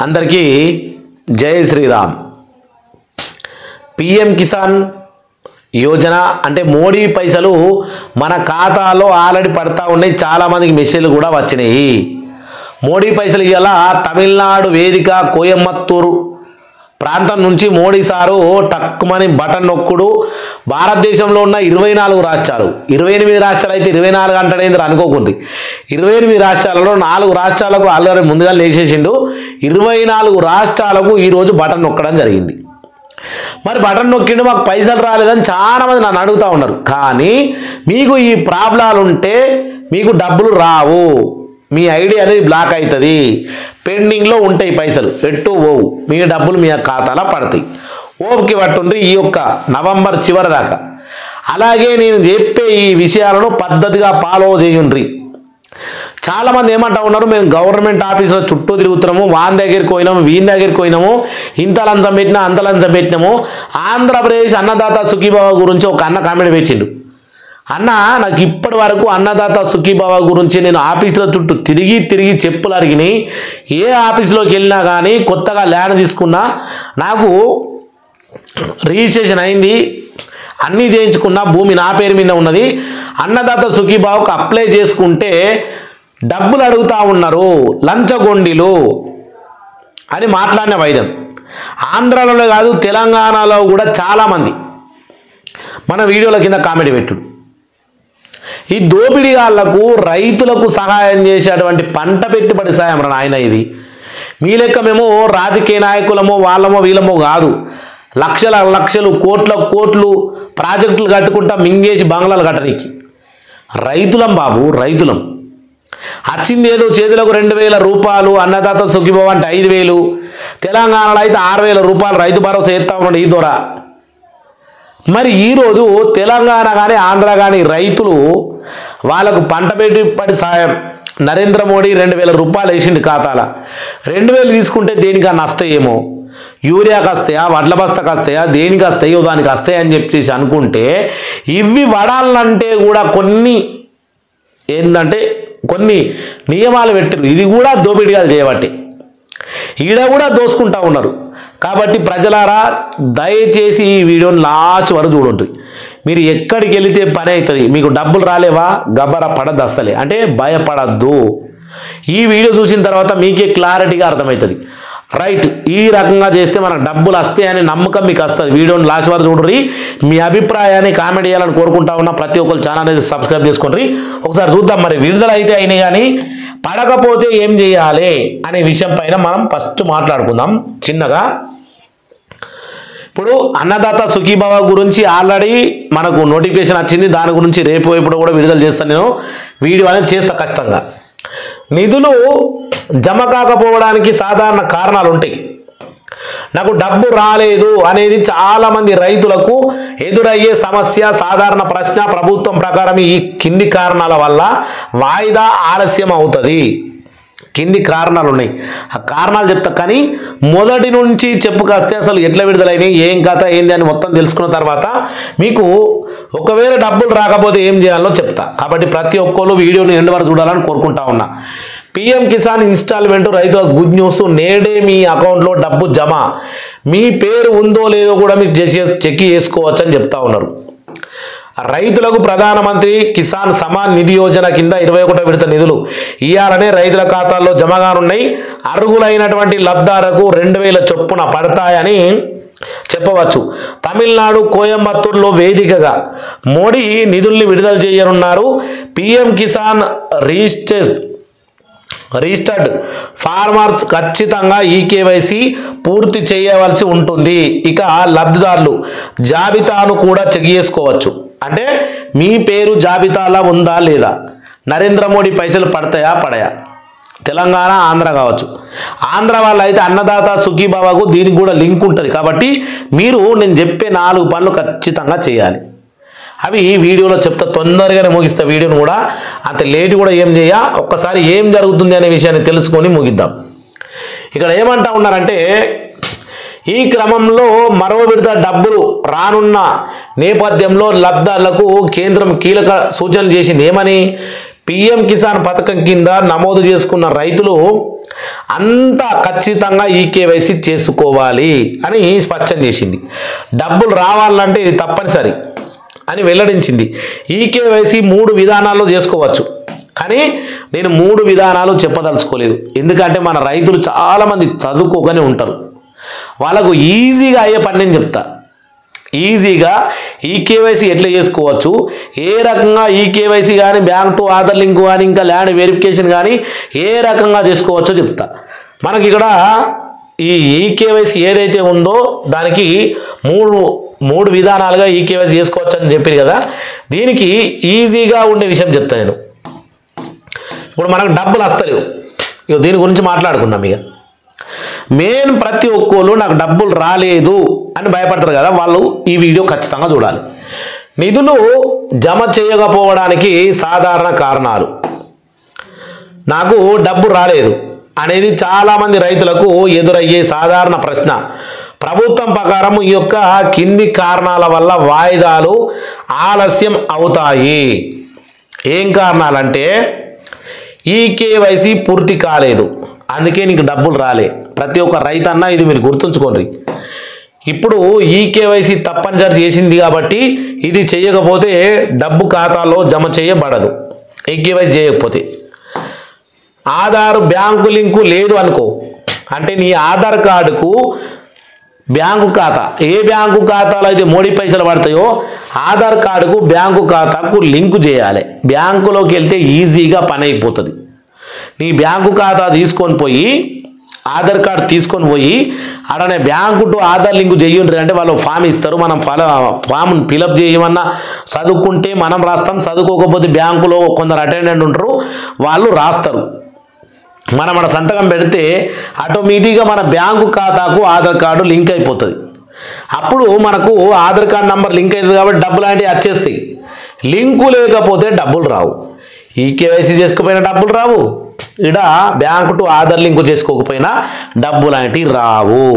అందరికీ జై శ్రీరామ్. పిఎం కిసాన్ యోజన అంటే మోడీ పైసలు మన ఖాతాలో ఆల్రెడీ పడతా ఉన్నాయి. చాలామందికి మెసేజ్లు కూడా వచ్చినాయి. మోడీ పైసలు ఇవాళ తమిళనాడు వేదిక కోయంబత్తూరు ప్రాంతం నుంచి మోడీ సారు టక్కుమని బటన్ నొక్కుడు. భారతదేశంలో ఉన్న 24 రాష్ట్రాలు, 28 రాష్ట్రాలు అయితే 24 అంటాడేంద్ర అనుకోకుంది. 28 రాష్ట్రాలలో 4 రాష్ట్రాలకు ఆల్రెడీ ముందుగా లేచేసిండు. 24 రాష్ట్రాలకు ఈరోజు బటన్ నొక్కడం జరిగింది. మరి బటన్ నొక్కిండు, మాకు పైసలు రాలేదని చాలామంది నన్ను అడుగుతూ ఉన్నారు. కానీ మీకు ఈ ప్రాబ్లాలు ఉంటే మీకు డబ్బులు రావు, మీ ఐడి అనేది బ్లాక్ అవుతుంది, పెండింగ్లో ఉంటాయి, పైసలు ఎట్టు పోవు, మీ డబ్బులు మీ ఖాతాలో పడతాయి. ఓపిక పట్టుండ్రి ఈ యొక్క నవంబర్ చివరి దాకా. అలాగే నేను చెప్పే ఈ విషయాలను పద్ధతిగా ఫాలో చేయండి. చాలామంది ఏమంటా ఉన్నారు, మేము గవర్నమెంట్ ఆఫీసులో చుట్టూ తిరుగుతున్నాము, వాని దగ్గరికి పోయినాము, వీని దగ్గరికి పోయినాము, ఇంత లంచం పెట్టినా అంత లంచం పెట్టినాము. ఆంధ్రప్రదేశ్ అన్నదాత సుఖీభావ గురించి ఒక అన్న కామెంట్ పెట్టిండు. అన్న, నాకు ఇప్పటి వరకు అన్నదాత సుఖీభావ గురించి నేను ఆఫీసుల చుట్టూ తిరిగి చెప్పులు అరిగినాయి. ఏ ఆఫీసులోకి వెళ్ళినా కానీ కొత్తగా ల్యాండ్ తీసుకున్నా నాకు రిజిస్ట్రేషన్ అయింది, అన్నీ చేయించుకున్నా, భూమి నా పేరు మీద ఉన్నది. అన్నదాత సుఖీభావకు అప్లై చేసుకుంటే డబ్బులు అడుగుతూ ఉన్నారు, లంచగొండిలు అని మాట్లాడిన వైద్యం. ఆంధ్రాలో కాదు, తెలంగాణలో కూడా చాలామంది మన వీడియోల కింద కామెంట్ పెట్టుడు. ఈ దోపిడీగాళ్లకు రైతులకు సహాయం చేసేటువంటి పంట పెట్టుబడి సాయం రా నాయన. ఇది మీ లెక్క మేము రాజకీయ నాయకులమో వాళ్ళమో వీళ్ళమో కాదు. లక్షల లక్షలు కోట్లు ప్రాజెక్టులు కట్టుకుంటా మింగేసి బంగ్లాలు కట్టడానికి రైతులం బాబు, రైతులం. వచ్చింది ఏదో చేతులకు 2000 రూపాయలు, అన్నదాత సుఖీభావ అంటే 5000, తెలంగాణలో అయితే 6000 రూపాయలు రైతు భరోసా ఎత్తా ఉన్నాడు ఈ ద్వారా. మరి ఈరోజు తెలంగాణ కానీ ఆంధ్ర కానీ రైతులు వాళ్ళకు పంట పెట్టుబడి సాయం నరేంద్ర మోడీ 2000 రూపాయలు వేసిండు ఖాతాల. 2000 తీసుకుంటే దేనికన్నా వస్తాయేమో, యూరియాకి వస్తాయా, వడ్ల బస్తాకి వస్తాయా, దేనికి వస్తాయో దానికి వస్తాయి అని చెప్పేసి అనుకుంటే, ఇవి వడాలంటే కూడా కొన్ని నియమాలు పెట్టారు. ఇది కూడా దోపిడీలు చేయబట్టి ఈడ కూడా దోసుకుంటా ఉన్నారు. కాబట్టి ప్రజలారా, దయచేసి ఈ వీడియోని లాస్ట్ వరకు చూడండి. మీరు ఎక్కడికి వెళితే పని అవుతుంది. మీకు డబ్బులు రాలేవా, గబ్బర పడద్దు అస్సలే, అంటే భయపడద్దు. ఈ వీడియో చూసిన తర్వాత మీకే క్లారిటీగా అర్థమవుతుంది. రైట్, ఈ రకంగా చేస్తే మనకు డబ్బులు వస్తాయని నమ్మకం మీకు వస్తుంది. వీడియోని లాస్ట్ వరకు చూడండి. మీ అభిప్రాయాన్ని కామెంట్ చేయాలని కోరుకుంటా ఉన్నా. ప్రతి ఒక్కరు ఛానల్ అనేది సబ్స్క్రైబ్ చేసుకోండి. ఒకసారి చూద్దాం మరి విడుదల అయితే అయినాయి కానీ పడకపోతే ఏం చేయాలి అనే విషయం పైన మనం ఫస్ట్ మాట్లాడుకుందాం చిన్నగా. ఇప్పుడు అన్నదాత సుఖీభావ గురించి ఆల్రెడీ మనకు నోటిఫికేషన్ వచ్చింది. దాని గురించి రేపు ఇప్పుడు కూడా విడుదల చేస్తాను, నేను వీడియో అనేది చేస్తా ఖచ్చితంగా. నిధులు జమ కాకపోవడానికి సాధారణ కారణాలు ఉంటాయి. నాకు డబ్బు రాలేదు అనేది చాలామంది రైతులకు ఎదురయ్యే సమస్య, సాధారణ ప్రశ్న. ప్రభుత్వం ప్రకారం ఈ కింది కారణాల వల్ల వాయిదా ఆలస్యం అవుతుంది. కింది కారణాలు ఉన్నాయి, ఆ కారణాలు చెప్తా. కానీ మొదటి నుంచి చెప్పుకొస్తే అసలు ఎట్లా విడుదలైనవి, ఏం కథ ఏంది అని మొత్తం తెలుసుకున్న తర్వాత మీకు ఒకవేళ డబ్బులు రాకపోతే ఏం చేయాలో చెప్తా. కాబట్టి ప్రతి ఒక్కరు వీడియోని ఎండ్ వరకు చూడాలని కోరుకుంటా ఉన్నా. పిఎం కిసాన్ ఇన్స్టాల్మెంట్ రైతులకు గుడ్ న్యూస్. నేడే మీ అకౌంట్లో డబ్బు జమ. మీ పేరు ఉందో లేదో కూడా మీకు చెక్ చేసుకోవచ్చు అని చెప్తా ఉన్నారు. రైతులకు ప్రధానమంత్రి కిసాన్ సమాన్ నిధి యోజన కింద 21వ విడత నిధులు ఇయ్యాలనే రైతుల ఖాతాల్లో జమగానున్నాయి. అర్హులైనటువంటి లబ్ధాలకు 2000 చొప్పున పడతాయని చెప్పవచ్చు. తమిళనాడు కోయంబత్తూరులో వేదికగా మోడీ నిధుల్ని విడుదల చేయనున్నారు. పిఎం కిసాన్ రిజిస్టర్డ్ ఫార్మర్స్ ఖచ్చితంగా ఈ కేవైసీ పూర్తి చేయవలసి ఉంటుంది. ఇక లబ్ధిదారులు జాబితాను కూడా చెక్ చేసుకోవచ్చు. అంటే మీ పేరు జాబితాలో ఉందా లేదా, నరేంద్ర మోడీ పైసలు పడతాయా పడయా, తెలంగాణ ఆంధ్ర కావచ్చు. ఆంధ్ర వాళ్ళు అయితే అన్నదాత సుఖీభావకు దీనికి కూడా లింక్ ఉంటుంది. కాబట్టి మీరు నేను చెప్పే 4 పనులు ఖచ్చితంగా చేయాలి. అవి ఈ వీడియోలో చెప్తా, తొందరగానే ముగిస్తా వీడియోను కూడా. అంత లేట్ కూడా ఏం ఒక్కసారి ఏం జరుగుతుంది అనే విషయాన్ని తెలుసుకొని ముగిద్దాం. ఇక్కడ ఏమంటా ఉన్నారంటే, ఈ క్రమంలో మరో విడత డబ్బులు రానున్న నేపథ్యంలో లబ్ధాలకు కేంద్రం కీలక సూచనలు చేసింది. ఏమని? పిఎం కిసాన్ పథకం కింద నమోదు చేసుకున్న రైతులు అంతా ఖచ్చితంగా ఈ కేవైసీ చేసుకోవాలి అని స్పష్టం చేసింది. డబ్బులు రావాలంటే ఇది తప్పనిసరి అని వెల్లడించింది. ఈ కేవైసీ 3 విధానాల్లో చేసుకోవచ్చు, కానీ నేను 3 విధానాలు చెప్పదలుచుకోలేదు. ఎందుకంటే మన రైతులు చాలామంది చదువుకోగానే ఉంటారు, వాళ్ళకు ఈజీగా అయ్యే పని నేను చెప్తా. ఈజీగా ఈ కేవైసీ ఎట్లా చేసుకోవచ్చు, ఏ రకంగా ఈ కేవైసీ కానీ బ్యాంక్ టు ఆధార్ లింక్ కానీ ఇంకా ల్యాండ్ వెరిఫికేషన్ కానీ ఏ రకంగా చేసుకోవచ్చో చెప్తా. మనకి ఇక్కడ ఈ కేవైసీ ఏదైతే ఉందో దానికి మూడు విధానాలుగా ఈ కేవైసీ చేసుకోవచ్చు అని చెప్పారు కదా. దీనికి ఈజీగా ఉండే విషయం చెప్తాను నేను. ఇప్పుడు మనకు డబ్బులు వస్తలేవు, ఇక దీని గురించి మాట్లాడుకుందాం. ఇక మెయిన్ ప్రతి ఒక్కరు నాకు డబ్బులు రాలేదు అని భయపడతారు కదా, వాళ్ళు ఈ వీడియో ఖచ్చితంగా చూడాలి. నిధులు జమ చేయకపోవడానికి సాధారణ కారణాలు. నాకు డబ్బు రాలేదు అనేది చాలామంది రైతులకు ఎదురయ్యే సాధారణ ప్రశ్న. ప్రభుత్వం ప్రకారం ఈ యొక్క కింది కారణాల వల్ల వాయిదాలు ఆలస్యం అవుతాయి. ఏం కారణాలంటే ఈ కేవైసీ పూర్తి కాలేదు, అందుకే నీకు డబ్బులు రాలే. ప్రతి ఒక్క రైతన్న ఇది మీరు గుర్తుంచుకోండి. ఇప్పుడు ఈ కేవైసీ తప్పనిసరి చేసింది కాబట్టి ఇది చేయకపోతే డబ్బు ఖాతాలో జమ చేయబడదు. ఈ కేవైసీ చేయకపోతే ఆధార్ బ్యాంకు లింకు లేదు అనుకో, అంటే నీ ఆధార్ కార్డుకు బ్యాంకు ఖాతా, ఏ బ్యాంకు ఖాతాలో అయితే మోడీ పైసలు పడతాయో ఆధార్ కార్డుకు బ్యాంకు ఖాతాకు లింకు చేయాలి. బ్యాంకులోకి వెళ్తే ఈజీగా పని అయిపోతుంది. నీ బ్యాంకు ఖాతా తీసుకొని పోయి ఆధార్ కార్డు తీసుకొని పోయి అడనే బ్యాంకు టు ఆధార్ లింకు చేయండి అంటే వాళ్ళు ఫామ్ ఇస్తారు. మనం ఫామ్ ఫిలప్ చేయమన్నా చదువుకుంటే మనం రాస్తాం, చదువుకోకపోతే బ్యాంకులో కొందరు అటెండెంట్ ఉంటారు, వాళ్ళు రాస్తారు. మనం మన సంతకం పెడితే ఆటోమేటిక్గా మన బ్యాంకు ఖాతాకు ఆధార్ కార్డు లింక్ అయిపోతుంది. అప్పుడు మనకు ఆధార్ కార్డు నంబర్ లింక్ అవుతుంది కాబట్టి డబ్బులు లాంటివి వచ్చేస్తాయి. లింకు లేకపోతే డబ్బులు రావు. ఈ కేవైసీ చేసుకోకపోయినా డబ్బులు రావు, ఇక్కడ బ్యాంకు టు ఆధార్ లింకు చేసుకోకపోయినా డబ్బులు లాంటివి రావు.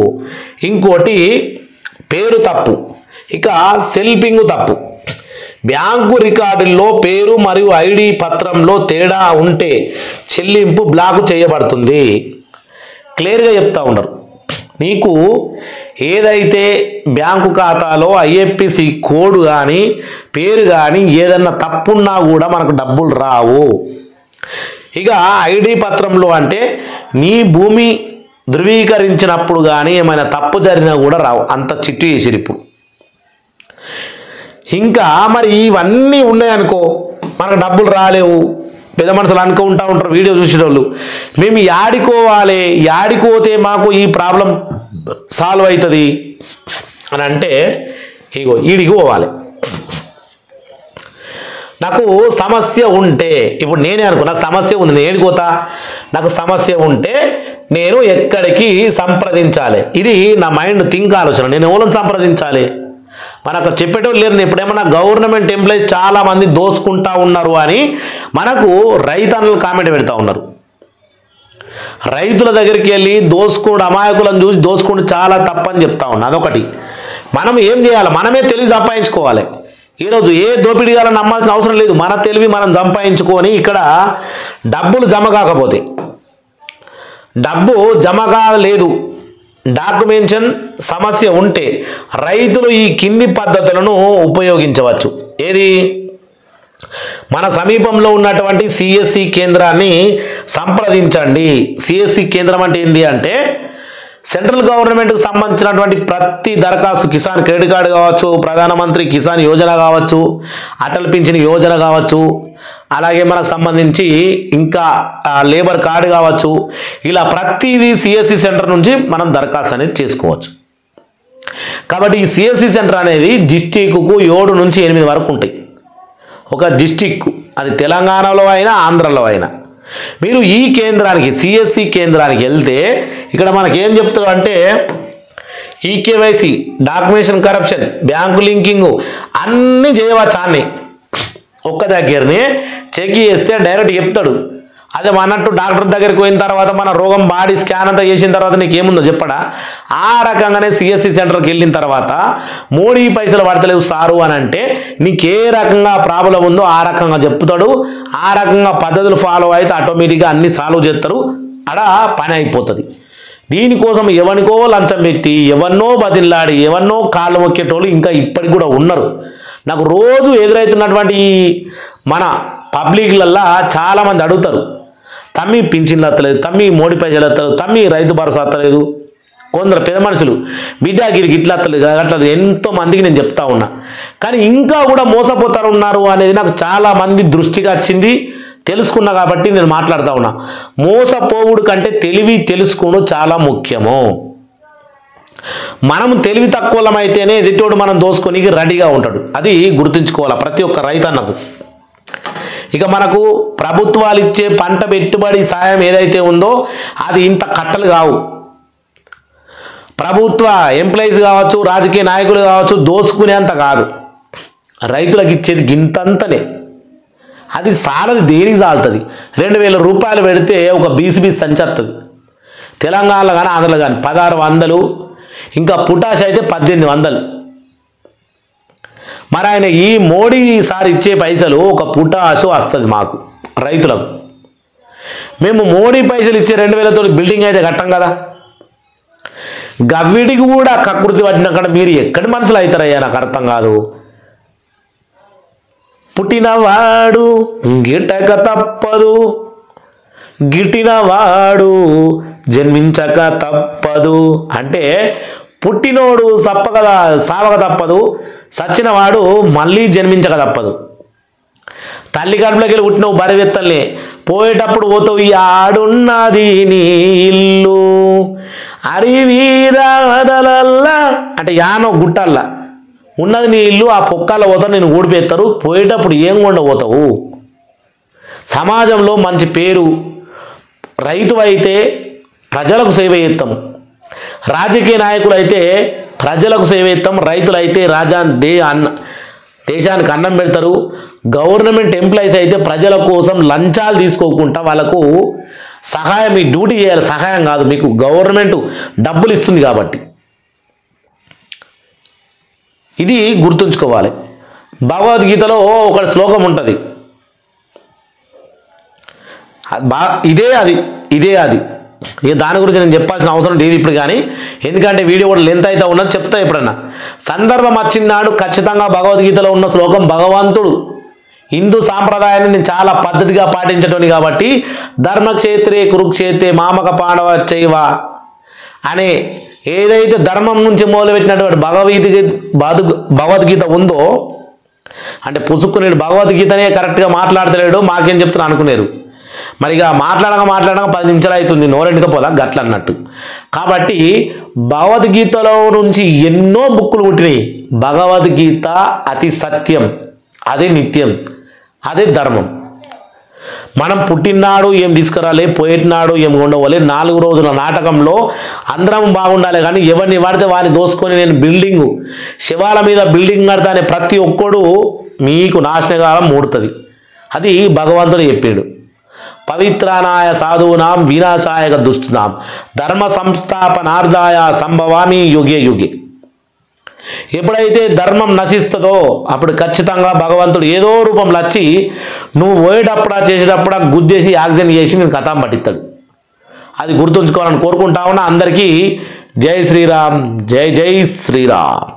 ఇంకోటి పేరు తప్పు, ఇక సెల్ఫింగ్ తప్పు. బ్యాంకు రికార్డుల్లో పేరు మరియు ఐడి పత్రంలో తేడా ఉంటే చెల్లింపు బ్లాక్ చేయబడుతుంది. క్లియర్గా చెప్తా ఉన్నారు. నీకు ఏదైతే బ్యాంకు ఖాతాలో ఐఎఫ్ఎస్సి కోడ్ కానీ పేరు కానీ ఏదన్నా తప్పున్నా కూడా మనకు డబ్బులు రావు. ఇక ఐడి పత్రంలో అంటే నీ భూమి ధృవీకరించినప్పుడు కానీ ఏమైనా తప్పు జరిగినా కూడా రావు, అంత చిట్టు చేసిరు ఇప్పుడు. ఇంకా మరి ఇవన్నీ ఉన్నాయనుకో మనకు డబ్బులు రాలేవు. పెద్ద మనుషులు అనుకుంటూ ఉంటారు వీడియో చూసేటోళ్ళు, మేము యాడికోవాలి, యాడికోతే మాకు ఈ ప్రాబ్లం సాల్వ్ అవుతుంది అని అంటే ఇగో ఈడికి పోవాలి. నాకు సమస్య ఉంటే, ఇప్పుడు నేనే అనుకో నాకు సమస్య ఉంది, నేను ఏడిపోతా, నాకు సమస్య ఉంటే నేను ఎక్కడికి సంప్రదించాలి? ఇది నా మైండ్ థింక్ ఆలోచన. నేను ఎవరిని సంప్రదించాలి? మనకు చెప్పేటోళ్ళు లేరు. ఎప్పుడేమన్నా గవర్నమెంట్ ఎంప్లాయీస్ చాలామంది దోసుకుంటా ఉన్నారు అని మనకు రైతన్నలు కామెంట్ పెడతా ఉన్నారు. రైతుల దగ్గరికి వెళ్ళి దోసుకుంటూ అమాయకులను చూసి దోసుకుంటూ చాలా తప్పని చెప్తా ఉన్నా. అదొకటి. మనం ఏం చేయాలి? మనమే తెలివి సంపాదించుకోవాలి. ఈరోజు ఏ దోపిడీగాలను నమ్మాల్సిన అవసరం లేదు. మన తెలివి మనం సంపాదించుకొని ఇక్కడ డబ్బులు జమ కాకపోతే, డబ్బు జమ కాలేదు, డాక్యుమెంటేషన్ సమస్య ఉంటే రైతులు ఈ కింది పద్ధతులను ఉపయోగించవచ్చు. ఏది? మన సమీపంలో ఉన్నటువంటి సిఎస్సి కేంద్రాన్ని సంప్రదించండి. సిఎస్సి కేంద్రం అంటే ఏంటి అంటే సెంట్రల్ గవర్నమెంట్కి సంబంధించినటువంటి ప్రతి దరఖాస్తు, కిసాన్ క్రెడిట్ కార్డు కావచ్చు, ప్రధానమంత్రి కిసాన్ యోజన కావచ్చు, అటల్ పింఛన్ యోజన కావచ్చు, అలాగే మనకు సంబంధించి ఇంకా లేబర్ కార్డు కావచ్చు, ఇలా ప్రతిదీ సిఎస్సి సెంటర్ నుంచి మనం దరఖాస్తు అనేది చేసుకోవచ్చు. కాబట్టి ఈ సిఎస్సి సెంటర్ అనేది డిస్టిక్కు 7 నుంచి 8 వరకు ఉంటాయి. ఒక డిస్టిక్, అది తెలంగాణలో అయినా ఆంధ్రలో అయినా. మీరు ఈ కేంద్రానికి సిఎస్సి కేంద్రానికి వెళ్తే ఇక్కడ మనకి ఏం చెప్తారు అంటే ఈ KYC, documentation corruption, bank linking అన్నీ చేయవచ్చు. అన్నీ ఒక్క దగ్గరనే చెక్ చేస్తే డైరెక్ట్ చెప్తాడు. అదే అన్నట్టు డాక్టర్ దగ్గరికి పోయిన తర్వాత మన రోగం బాడీ స్కాన్ అంతా చేసిన తర్వాత నీకు ఏముందో చెప్పడా? ఆ రకంగానే సిఎస్సి సెంటర్కి వెళ్ళిన తర్వాత మోడీ పైసలు పడతలేవు సారు అని అంటే నీకు ఏ రకంగా ప్రాబ్లం ఉందో ఆ రకంగా చెప్తాడు. ఆ రకంగా పద్ధతులు ఫాలో అయితే ఆటోమేటిక్గా అన్ని సాల్వ్ చేస్తారు. అడ పని అయిపోతుంది. దీనికోసం ఎవరికో లంచం పెట్టి ఎవరినో బతిల్లాడి ఎవరినో కాళ్ళు మొక్కేటోళ్ళు ఇంకా ఇప్పటికి కూడా ఉన్నారు. నాకు రోజు ఎదురవుతున్నటువంటి మన పబ్లిక్లల్లా చాలామంది అడుగుతారు, తమ్మి పింఛన్లు వస్తలేదు, తమ్మి మోడీ పైసలు వస్తలేదు, తమ్మి రైతు భరోసా వస్తలేదు. కొందరు పెద్ద మనుషులు బిడ్డగిరికి ఇట్లా వస్తలేదు అట్లేదు ఎంతో మందికి నేను చెప్తా ఉన్నా. కానీ ఇంకా కూడా మోసపోతారు ఉన్నారు అనేది నాకు చాలా మంది దృష్టికి వచ్చింది, తెలుసుకున్నా కాబట్టి నేను మాట్లాడుతూ ఉన్నా. మోసపోవుడు కంటే తెలివి తెలుసుకోవడం చాలా ముఖ్యము. మనం తెలివి తక్కువలమైతేనే ఎదుటోడు మనం దోసుకొని రెడీగా ఉంటాడు. అది గుర్తుంచుకోవాలి ప్రతి ఒక్క రైతన్నకు. ఇక మనకు ప్రభుత్వాలు ఇచ్చే పంట పెట్టుబడి సాయం ఏదైతే ఉందో అది ఇంత కట్టలు కావు. ప్రభుత్వ ఎంప్లాయీస్ కావచ్చు, రాజకీయ నాయకులు కావచ్చు దోసుకునేంత కాదు. రైతులకు ఇచ్చేది గింతంతనే. అది సాలది దేనికి సాలుతుంది. 2000 రూపాయలు పెడితే ఒక బీసీ సంచి వస్తుంది. తెలంగాణలో కానీ ఆంధ్రలో కానీ 1600, ఇంకా పుటాష్ అయితే 1800. మరి ఆయన ఈ మోడీ సార్ ఇచ్చే పైసలు ఒక పుటాషు వస్తుంది మాకు రైతులకు. మేము మోడీ పైసలు ఇచ్చే 2000తో బిల్డింగ్ అయితే కట్టం కదా. గవ్విడికి కూడా కకృతి పట్టినక్కడ మీరు ఎక్కడి మనుషులు అవుతారయ్యా నాకు అర్థం కాదు. పుట్టినవాడు గిటక తప్పదు, గిట్టినవాడు జన్మించక తప్పదు అంటే పుట్టినోడు సావక తప్పదు, సచ్చినవాడు మళ్ళీ జన్మించక తప్పదు. తల్లి కడుపులోకి వెళ్ళి పుట్టినవు బరివెత్తల్ని పోయేటప్పుడు పోతావు ఈ ఆడున్నది నీ ఇల్లు అరివీరాదలల్లా అంటే యానో గుట్టల్లా ఉన్నది నీ ఇల్లు. ఆ పొక్కల్లో పోతావు, నేను ఊడిపెత్తారు. పోయేటప్పుడు ఏం కొండ పోతావు. సమాజంలో మంచి పేరు. రైతు అయితే ప్రజలకు సేవ చేస్తాం, రాజకీయ నాయకులు అయితే ప్రజలకు సేవ చేస్తాం, రైతులైతే దేశానికి అన్నం పెడతారు. గవర్నమెంట్ ఎంప్లాయీస్ అయితే ప్రజల కోసం లంచాలు తీసుకోకుండా వాళ్ళకు సహాయం, మీ డ్యూటీ చేయాలి. సహాయం కాదు, మీకు గవర్నమెంట్ డబ్బులు ఇస్తుంది కాబట్టి. ఇది గుర్తుంచుకోవాలి. భగవద్గీతలో ఒక శ్లోకం ఉంటుంది, ఇదే అది ఇక దాని గురించి నేను చెప్పాల్సిన అవసరం లేదు ఇప్పుడు. కానీ ఎందుకంటే వీడియో కూడా లెంత్ అయితే ఉన్నది, చెప్తా ఎప్పుడన్నా. సందర్భం వచ్చినాడు ఖచ్చితంగా భగవద్గీతలో ఉన్న శ్లోకం భగవంతుడు హిందూ సాంప్రదాయాన్ని నేను చాలా పద్ధతిగా పాటించటోని కాబట్టి ధర్మక్షేత్రే కురుక్షేత్రే మామక పాండవ చైవ అనే ఏదైతే ధర్మం నుంచి మొదలుపెట్టినటువంటి భగవద్గీత ఉందో అంటే పుసుక్కునేడు భగవద్గీతనే కరెక్ట్గా మాట్లాడతలేడు మాకేం చెప్తున్నా అనుకునేరు. మరి ఇక మాట్లాడక 10 నిమిషాలు అవుతుంది నోరెండుకపోదా గట్ల అన్నట్టు. కాబట్టి భగవద్గీతలో నుంచి ఎన్నో బుక్కులు పుట్టినాయి. భగవద్గీత అతి సత్యం, అదే నిత్యం, అదే ధర్మం. మనం పుట్టినాడు ఏం తీసుకురాలే, పోయేటినాడు ఏం ఉండవాలి. 4 రోజుల నాటకంలో అందరం బాగుండాలి. కానీ ఎవరిని వాడితే వారిని దోసుకొని నేను శివాల మీద బిల్డింగ్ కడతానే ప్రతి ఒక్కడు మీకు నాశనకాలం మూడుతుంది. అది భగవంతుడు చెప్పాడు. పవిత్రానాయ సాధూనాం వినాశాయ దుష్టునాం ధర్మ సంస్థాపనార్థాయ సంభవామి యుగే యుగే. ఎప్పుడైతే ధర్మం నశిస్తుందో అప్పుడు ఖచ్చితంగా భగవంతుడు ఏదో రూపంలో వచ్చి నువ్వు పోయేటప్పుడా చేసేటప్పుడా గుద్దేసి యాక్సిడెంట్ చేసి నేను కథం పట్టిస్తాడు. అది గుర్తుంచుకోవాలని కోరుకుంటా ఉన్నా. అందరికీ జై శ్రీరామ్, జై జై శ్రీరామ్.